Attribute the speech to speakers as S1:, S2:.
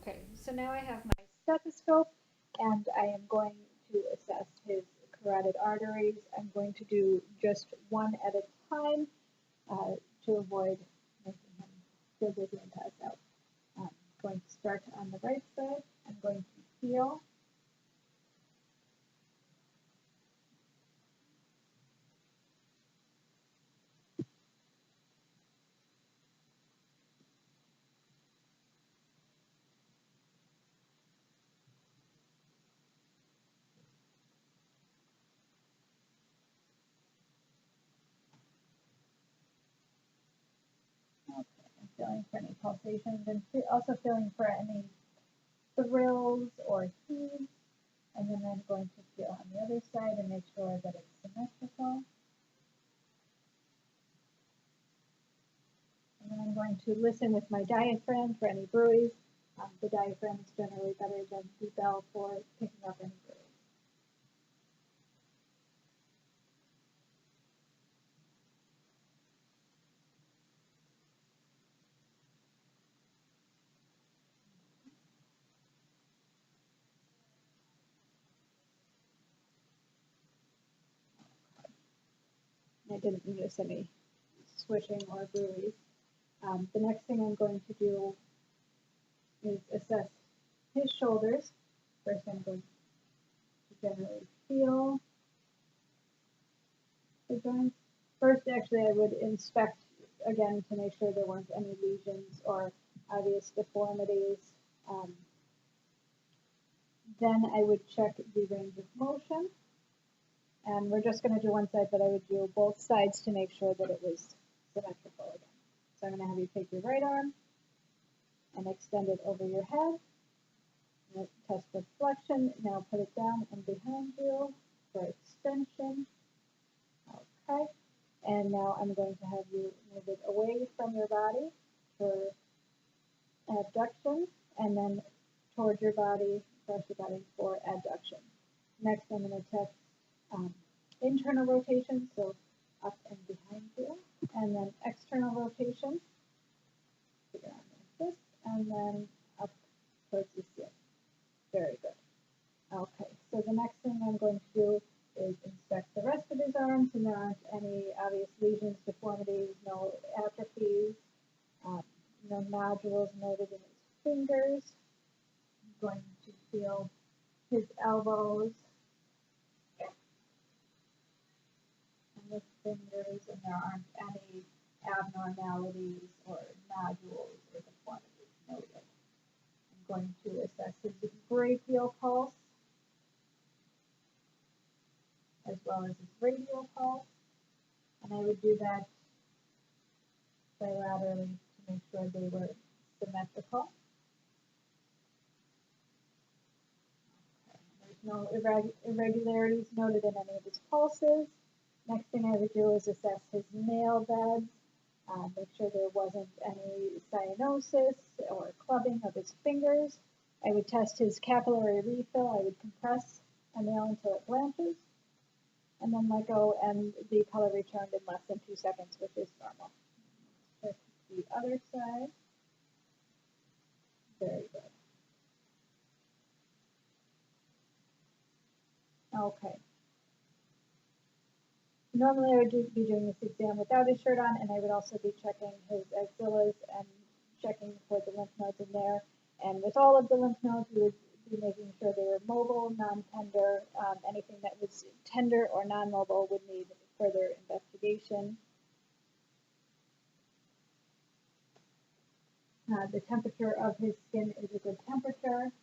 S1: Okay, so now I have my stethoscope and I am going to assess his carotid arteries. I'm going to do just one at a time to avoid making him feel dizzy and pass out. I'm going to start on the right side. I'm going to feel. Okay, I'm feeling for any pulsations and also feeling for any thrills or heaves. And then I'm going to feel on the other side and make sure that it's symmetrical. And then I'm going to listen with my diaphragm for any bruise. The diaphragm is generally better than the bell for picking up any bruise. I didn't notice any swishing or bruise. The next thing I'm going to do is assess his shoulders. First I'm going to generally feel the joints. First actually I would inspect again to make sure there weren't any lesions or obvious deformities. Then I would check the range of motion. And we're just going to do one side, but I would do both sides to make sure that it was symmetrical again. So I'm going to have you take your right arm and extend it over your head. Test for flexion. Now put it down and behind you for extension. Okay. And now I'm going to have you move it away from your body for abduction and then towards your body, across your body for adduction. Next, I'm going to test internal rotation, so up and behind you, and then external rotation, put your arm like this, and then up towards the ceiling. Very good. Okay, so the next thing I'm going to do is inspect the rest of his arms, and there aren't any obvious lesions, deformities, no atrophies, no nodules noted in his fingers. I'm going to feel his elbows and the fingers, and there aren't any abnormalities or nodules or deformities noted. I'm going to assess his brachial pulse as well as his radial pulse, and I would do that bilaterally to make sure they were symmetrical. There's no irregularities noted in any of his pulses. Next thing I would do is assess his nail beds, make sure there wasn't any cyanosis or clubbing of his fingers. I would test his capillary refill. I would compress a nail until it blanches, and then let go, and the color returned in less than 2 seconds, which is normal. Check the other side. Very good. Okay. Normally I would be doing this exam without his shirt on, and I would also be checking his axillas and checking for the lymph nodes in there. And with all of the lymph nodes, we would be making sure they were mobile, non-tender. Anything that was tender or non-mobile would need further investigation. The temperature of his skin is a good temperature.